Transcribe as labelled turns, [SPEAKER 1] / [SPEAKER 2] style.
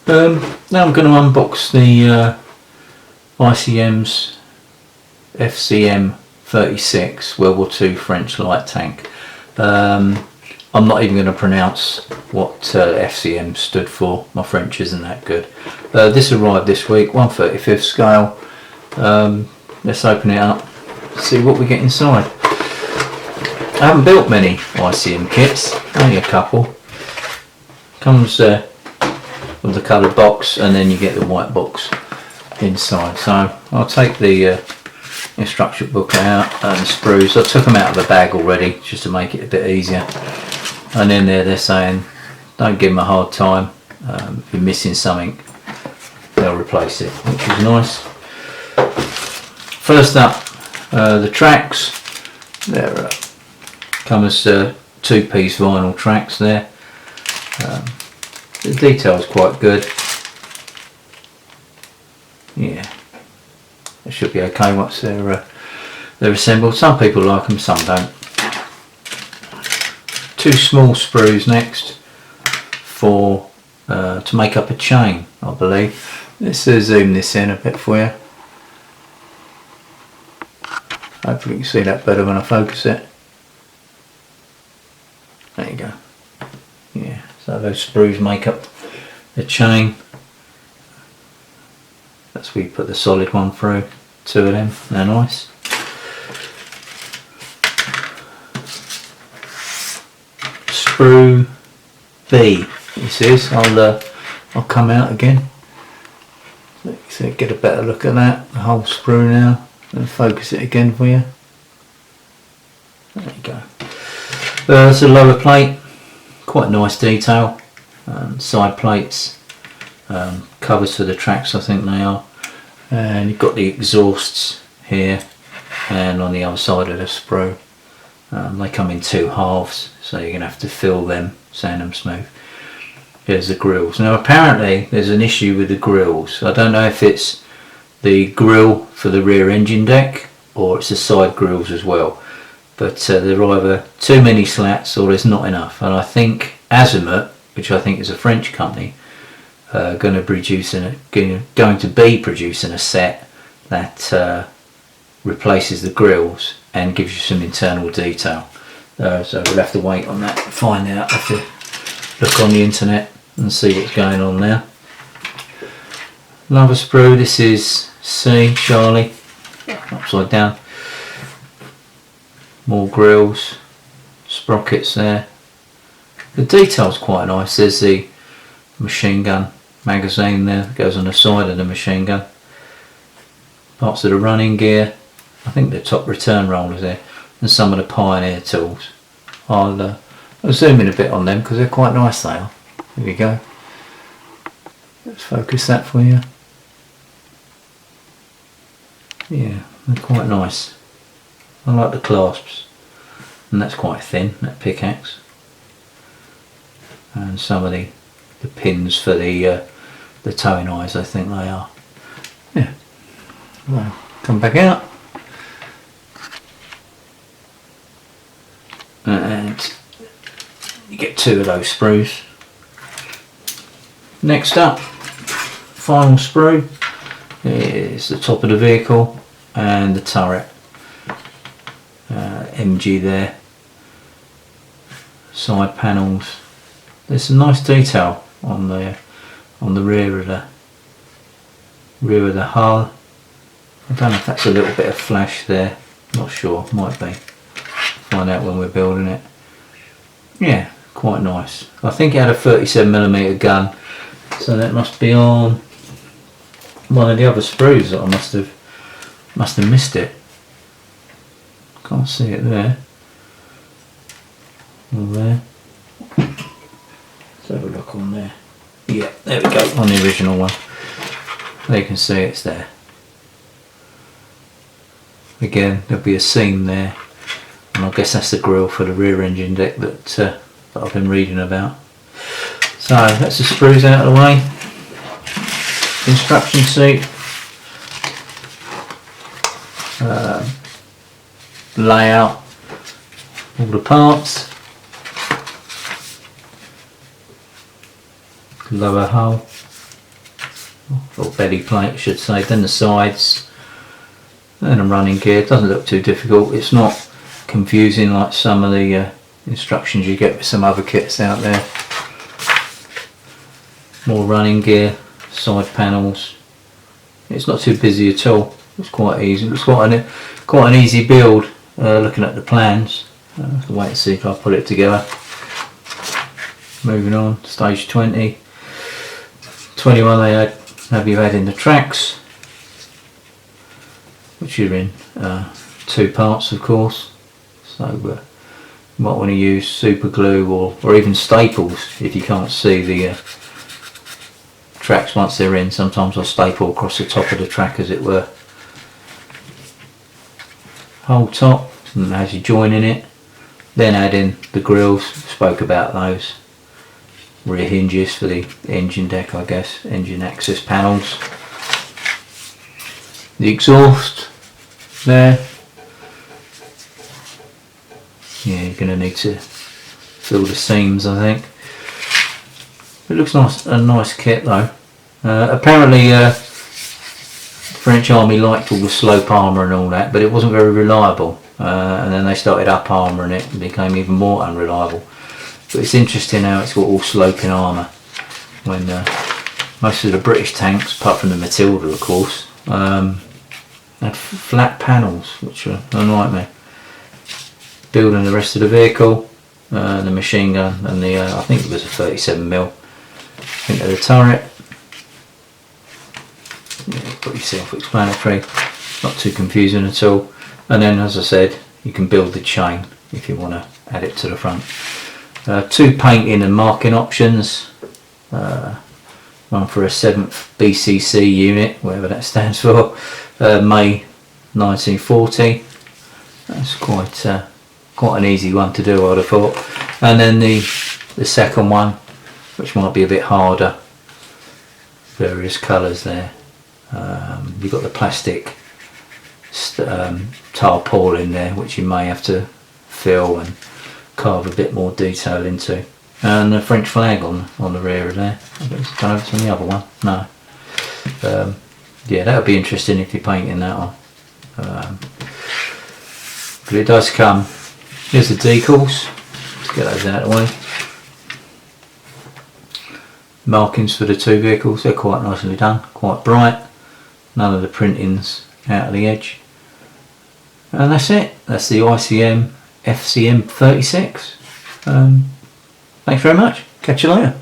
[SPEAKER 1] Now I'm going to unbox the ICM's FCM36 World War II French light tank. I'm not even going to pronounce what FCM stood for. My French isn't that good. This arrived this week, 1/35 scale. Let's open it up, see what we get inside. I haven't built many ICM kits, only a couple. Comes with the coloured box, and then you get the white box inside. So I'll take the instruction booklet out and the sprues. I took them out of the bag already just to make it a bit easier. And then they're saying don't give them a hard time. If you're missing something, they'll replace it, which is nice. First up, the tracks. There come as two-piece vinyl tracks there. The detail is quite good. Yeah, it should be okay once they're assembled. Some people like them, some don't. Two small sprues next for to make up a chain, I believe. Let's zoom this in a bit for you. Hopefully you can see that better when I focus it. There you go. Yeah, so those sprues make up the chain. That's where you put the solid one through. Two of them, they're nice. Sprue B, this is. I'll come out again. So get a better look at that. The whole sprue now. And focus it again for you. There you go. It's a lower plate. Quite nice detail. Side plates. Covers for the tracks, I think they are. And you've got the exhausts here and on the other side of the sprue. They come in two halves, so you're going to have to fill them, sand them smooth. Here's the grills. Now apparently there's an issue with the grills. I don't know if it's the grill for the rear engine deck or it's the side grills as well. But there are either too many slats or there's not enough. And I think Azimut, which I think is a French company, going to be producing a set that replaces the grills and gives you some internal detail. So we'll have to wait on that to find out. Have to look on the internet and see what's going on there. Another sprue. This is C, Charlie, upside down. More grills, sprockets there. The detail's quite nice. There's the machine gun magazine there that goes on the side of the machine gun. Parts of the running gear. I think the top return rollers there, and some of the Pioneer tools. I'll zoom in a bit on them because they're quite nice. They are. There we go. Let's focus that for you. Yeah, they're quite nice. I like the clasps, and that's quite thin, that pickaxe. And some of the pins for the towing eyes, I think they are. Yeah. Well, come back out. And you get two of those sprues. Next up, final sprue is the top of the vehicle and the turret. MG there. Side panels. There's some nice detail on the rear of the hull. I don't know if that's a little bit of flash there. Not sure. Might be. Find out when we're building it. Yeah, quite nice. I think it had a 37mm gun, so that must be on one of the other sprues that I must have missed it. Can't see it there. Or there. Let's have a look on there. Yeah, there we go, on the original one. There you can see it's there. Again, there'll be a seam there. And I guess that's the grill for the rear engine deck that I've been reading about. So that's the sprues out of the way. Instruction sheet. Layout. All the parts. Lower hull. or belly plate I should say, then the sides, and a running gear. It doesn't look too difficult, it's not confusing like some of the instructions you get with some other kits out there. More running gear, side panels. It's not too busy at all, it's quite easy. It's quite an easy build looking at the plans. I'll have to wait and see if I put it together. Moving on, stage 20. 21 they have you add in the tracks, which are in 2 parts of course. So you might want to use super glue or even staples if you can't see the tracks once they're in. Sometimes I'll staple across the top of the track as it were. Whole top, and as you join in it, then add in the grills. Spoke about those. Rear hinges for the engine deck, I guess, engine access panels. The exhaust there. Yeah, you're going to need to fill the seams, I think. It looks nice, a nice kit though. Apparently the French Army liked all the slope armour and all that, but it wasn't very reliable. And then they started up armouring it and became even more unreliable. But it's interesting how it's got all sloping armour when most of the British tanks, apart from the Matilda of course, had flat panels, which were a nightmare. Building the rest of the vehicle, the machine gun and the, I think it was a 37mm into the turret. Yeah, pretty self-explanatory, not too confusing at all. And then as I said, you can build the chain if you want to add it to the front. 2 painting and marking options, one for a 7th BCC unit, whatever that stands for, May 1940. That's quite an easy one to do, I'd have thought. And then the second one, which might be a bit harder, various colours there. You've got the plastic tarpaulin there, which you may have to fill and carve a bit more detail into, and the French flag on the rear of there. I don't know if it's on the other one. No. Yeah, that would be interesting if you're painting that on. But it does come. Here's the decals. Let's get those out of the way. Markings for the 2 vehicles. They're quite nicely done. Quite bright. None of the printing's out of the edge. And that's it. That's the ICM FCM36. Thanks very much. Catch you later.